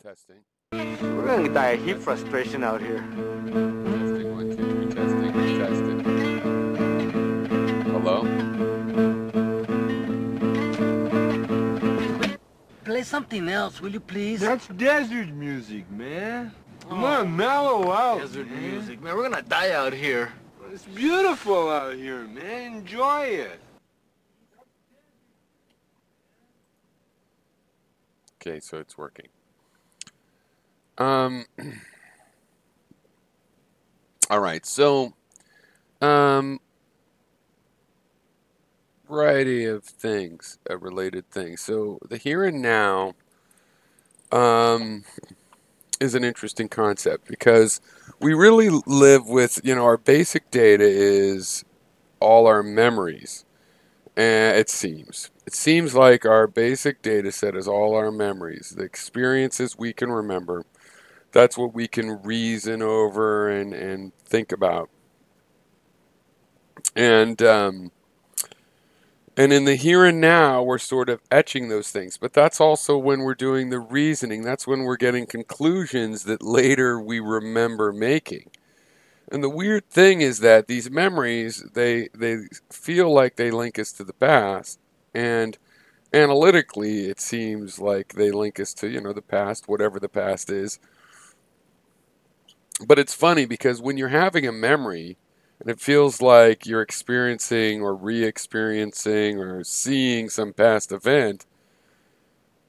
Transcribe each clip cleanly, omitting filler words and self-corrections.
Testing. We're gonna die of heat frustration out here. Testing, 1, 2, 3, testing, testing. Hello? Play something else, will you please? That's desert music, man. Come on, mellow out, Desert man. music, man. We're gonna die out here. It's beautiful out here, man. Enjoy it. Okay, so it's working. All right, so, variety of things, related things. So the here and now, is an interesting concept because we really live with, our basic data is all our memories. And it seems like our basic data set is all our memories, the experiences we can remember. That's what we can reason over and think about. And and in the here and now, we're sort of etching those things. But that's also when we're doing the reasoning. That's when we're getting conclusions that later we remember making. And the weird thing is that these memories, they feel like they link us to the past. And analytically, it seems like they link us to, the past, whatever the past is. But it's funny because when you're having a memory, and it feels like you're experiencing or re-experiencing or seeing some past event,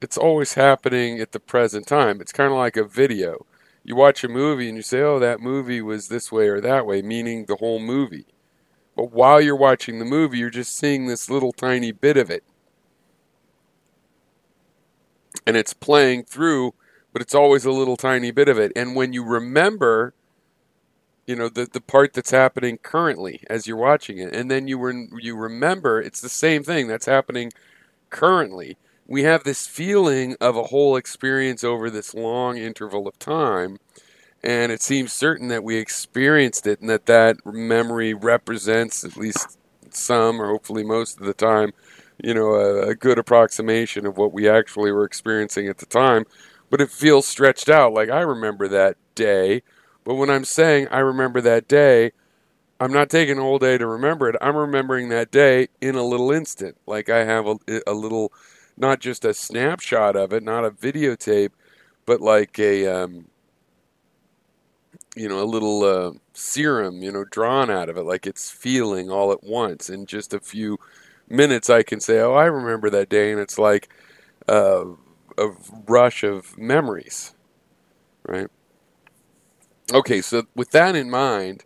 it's always happening at the present time. It's kind of like a video. You watch a movie and you say, oh, that movie was this way or that way, meaning the whole movie. But while you're watching the movie, you're just seeing this little tiny bit of it. And it's playing through, but it's always a little tiny bit of it. And when you remember, the part that's happening currently as you're watching it, and then you remember it's the same thing that's happening currently. We have this feeling of a whole experience over this long interval of time, and it seems certain that we experienced it and that memory represents, at least some or hopefully most of the time, a good approximation of what we actually were experiencing at the time. But it feels stretched out. Like, I remember that day, but when I'm saying I remember that day, I'm not taking a whole day to remember it. I'm remembering that day in a little instant. Like, I have a little, not just a snapshot of it, not a videotape, but like a little serum, drawn out of it, like it's feeling all at once. In just a few minutes, I can say, oh, I remember that day, and it's like a rush of memories, right? Okay, so with that in mind,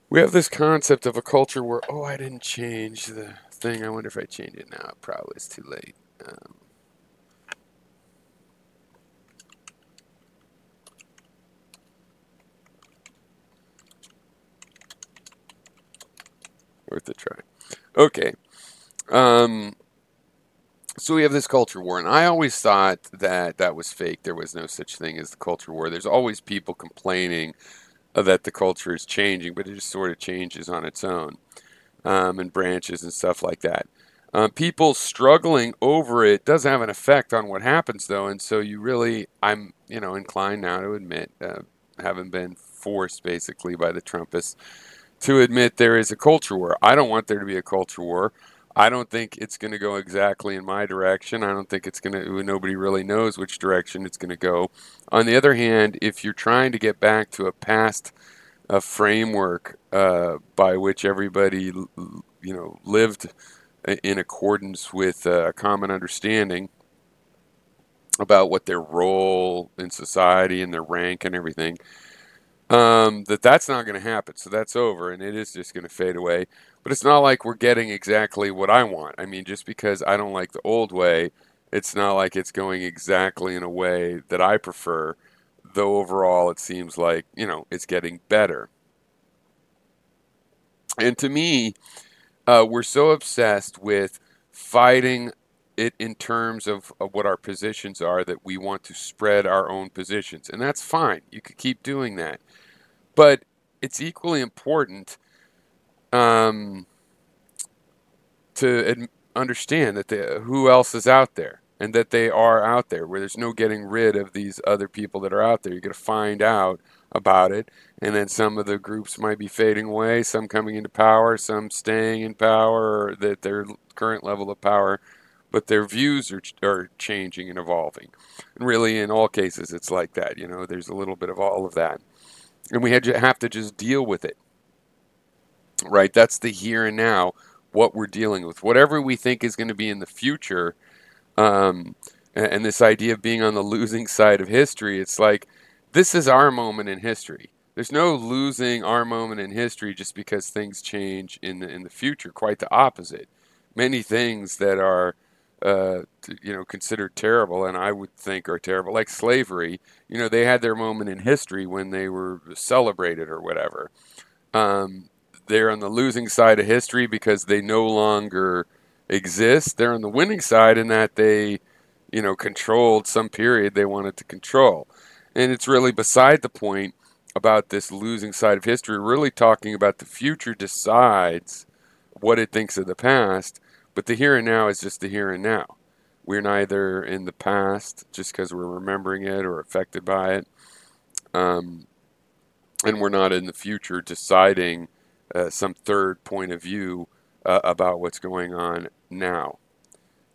we have this concept of a culture where, oh, I didn't change the thing. I wonder if I change it now. Probably it's too late. Worth a try. Okay. So we have this culture war, and I always thought that was fake. There was no such thing as the culture war. There's always people complaining that the culture is changing, but it just sort of changes on its own, and branches and stuff like that. People struggling over it does have an effect on what happens, though, and so I'm inclined now to admit, having been forced basically by the Trumpists to admit there is a culture war. I don't want there to be a culture war. I don't think it's going to go exactly in my direction. I don't think it's going to, nobody really knows which direction it's going to go. On the other hand, if you're trying to get back to a past framework by which everybody, lived in accordance with a common understanding about what their role in society and their rank and everything, that's not going to happen. So that's over, and it is just going to fade away. But it's not like we're getting exactly what I want. I mean, just because I don't like the old way, it's not like it's going exactly in a way that I prefer, though overall it seems like, it's getting better. And to me, we're so obsessed with fighting it in terms of what our positions are that we want to spread our own positions. And that's fine. You could keep doing that. But it's equally important to understand that who else is out there. and that they are out there, where there's no getting rid of these other people that are out there. You're going to find out about it, and then some of the groups might be fading away, some coming into power, some staying in power, or that their current level of power, but their views are changing and evolving. And really, in all cases, it's like that. There's a little bit of all of that. And we have to just deal with it, right? That's the here and now, what we're dealing with. Whatever we think is going to be in the future, and this idea of being on the losing side of history, it's like this is our moment in history. There's no losing our moment in history just because things change in the future. Quite the opposite. Many things that are considered terrible, and I would think are terrible, like slavery. They had their moment in history when they were celebrated or whatever. They're on the losing side of history because they no longer exist. They're on the winning side in that they, controlled some period they wanted to control. And it's really beside the point about this losing side of history. We're really talking about the future decides what it thinks of the past, but the here and now is just the here and now. We're neither in the past just because we're remembering it or affected by it, and we're not in the future deciding some third point of view about what's going on now.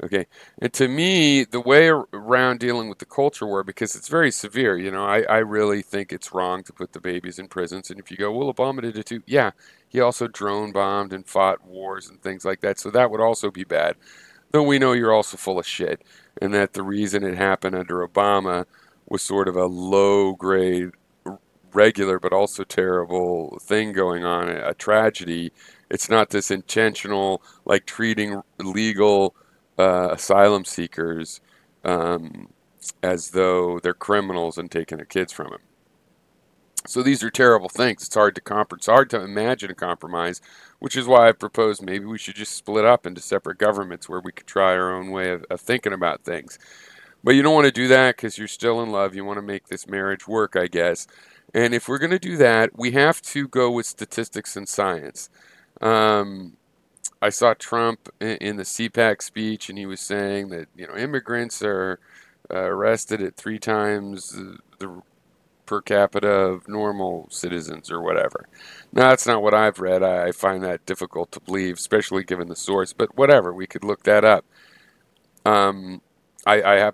Okay, and to me, the way around dealing with the culture war, because it's very severe, I really think it's wrong to put the babies in prisons. And if you go, well, Obama did it too. Yeah, he also drone bombed and fought wars and things like that. So that would also be bad. Though we know you're also full of shit, and that the reason it happened under Obama was sort of a low grade, regular, but also terrible thing going on, a tragedy. It's not this intentional, like treating legal asylum seekers as though they're criminals and taking their kids from them. So these are terrible things. It's hard to imagine a compromise, which is why I proposed maybe we should just split up into separate governments where we could try our own way of thinking about things. But you don't want to do that because you're still in love. You want to make this marriage work, I guess. And if we're going to do that, we have to go with statistics and science. I saw Trump in the CPAC speech, and he was saying that immigrants are arrested at 3 times the per capita of normal citizens or whatever. Now, that's not what I've read. I find that difficult to believe, especially given the source. But whatever, we could look that up. Um, I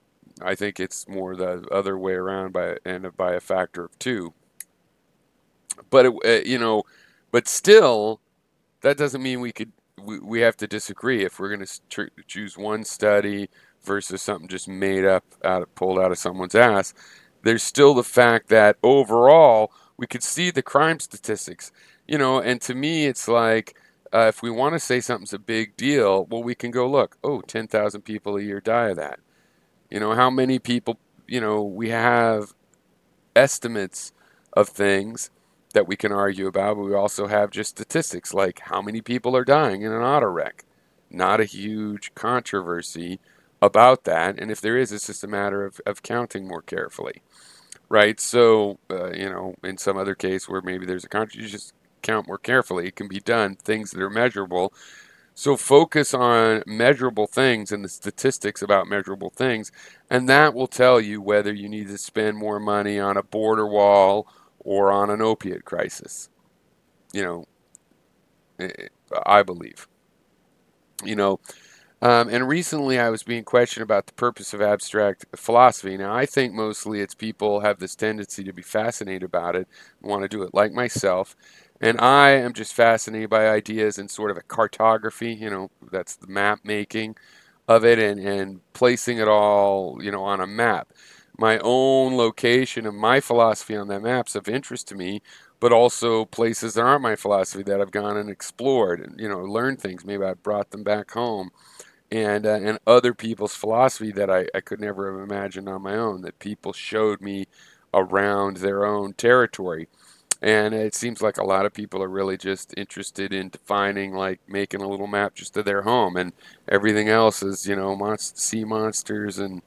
think it's more the other way around by a factor of 2. But but still, that doesn't mean we have to disagree if we're going to choose one study versus something just made up pulled out of someone's ass. There's still the fact that overall we could see the crime statistics, and to me it's like if we want to say something's a big deal, well, we can go look. Oh, 10,000 people a year die of that. How many people? We have estimates of things that we can argue about, but we also have just statistics like how many people are dying in an auto wreck. Not a huge controversy about that, and if there is, it's just a matter of counting more carefully, right? So, in some other case where maybe there's a controversy, you just count more carefully. It can be done, things that are measurable. So focus on measurable things and the statistics about measurable things, and that will tell you whether you need to spend more money on a border wall or on an opiate crisis. I believe. And recently I was being questioned about the purpose of abstract philosophy. Now, I think mostly it's people have this tendency to be fascinated about it, want to do it like myself. And I am just fascinated by ideas and sort of a cartography, that's the map making of it and placing it all, on a map. My own location and my philosophy on that map's of interest to me, but also places that aren't my philosophy that I've gone and explored and, learned things. Maybe I brought them back home and other people's philosophy that I could never have imagined on my own, that people showed me around their own territory. And it seems like a lot of people are really just interested in defining, like making a little map just of their home, and everything else is, sea monsters and,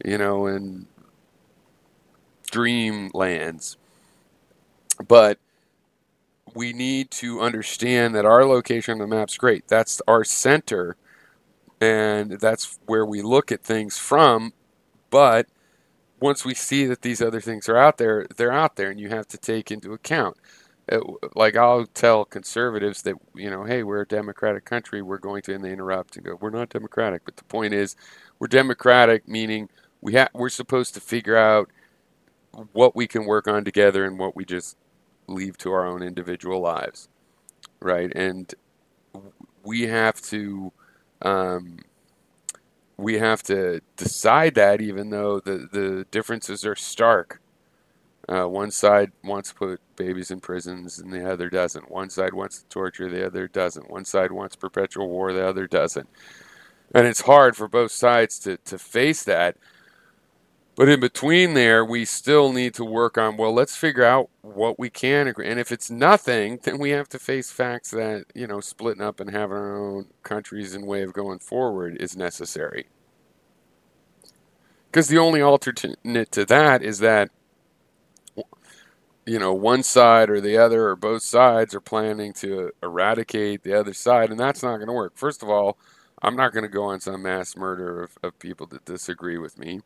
and dreamlands. But we need to understand that our location on the map's great. That's our center. and that's where we look at things from. But once we see that these other things are out there, they're out there, and you have to take into account. Like I'll tell conservatives that, hey, we're a democratic country. We're going to, and they interrupt and go, we're not democratic. But the point is, we're democratic, meaning we're supposed to figure out what we can work on together and what we just leave to our own individual lives, right? And we have to um, we have to decide that, even though the differences are stark. One side wants to put babies in prisons and the other doesn't. One side wants to torture, the other doesn't. One side wants perpetual war, the other doesn't. And it's hard for both sides to face that. But in between there, we still need to work on, well, let's figure out what we can agree. And if it's nothing, then we have to face facts that, splitting up and having our own countries and way of going forward is necessary. Because the only alternate to that is that, one side or the other or both sides are planning to eradicate the other side, and that's not going to work. First of all, I'm not going to go on some mass murder of people that disagree with me,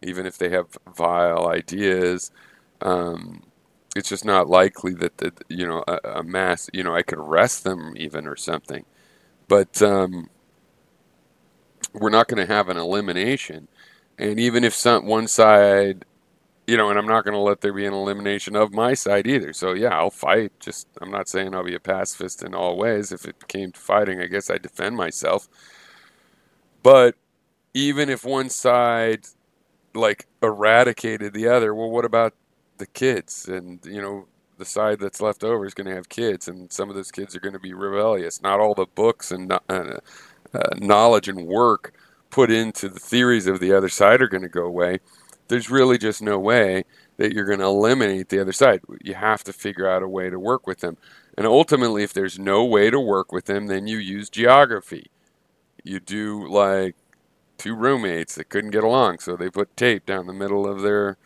even if they have vile ideas. Um, it's just not likely that a mass, I could arrest them even or something. But we're not going to have an elimination. And even if one side, and I'm not going to let there be an elimination of my side either. So yeah, I'll fight. Just I'm not saying I'll be a pacifist in all ways. If it came to fighting, I guess I'd defend myself. But even if one side like eradicated the other, well, what about the kids? And the side that's left over is going to have kids, and some of those kids are going to be rebellious. Not all the books and knowledge and work put into the theories of the other side are going to go away. There's really just no way that you're going to eliminate the other side. You have to figure out a way to work with them. And ultimately, if there's no way to work with them, then you use geography. You do like two roommates that couldn't get along, so they put tape down the middle of their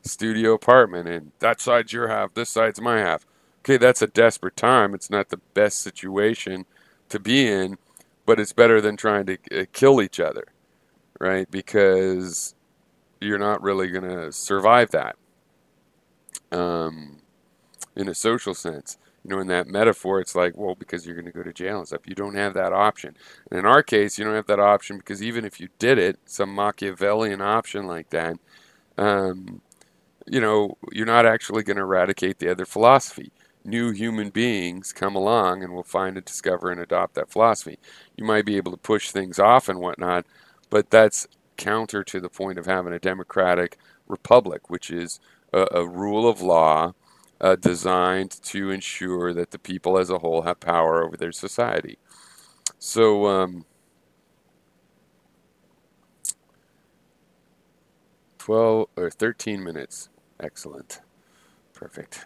studio apartment, and that side's your half, this side's my half. Okay, that's a desperate time. It's not the best situation to be in, but it's better than trying to kill each other, right? Because you're not really going to survive that um, in a social sense. In that metaphor, it's like, well, because you're going to go to jail and stuff. You don't have that option. And in our case, you don't have that option because even if you did it, some Machiavellian option like that, um, you're not actually going to eradicate the other philosophy. New human beings come along and will find and discover and adopt that philosophy. You might be able to push things off and whatnot, but that's counter to the point of having a democratic republic, which is a rule of law designed to ensure that the people as a whole have power over their society. So, 12 or 13 minutes. Excellent. Perfect.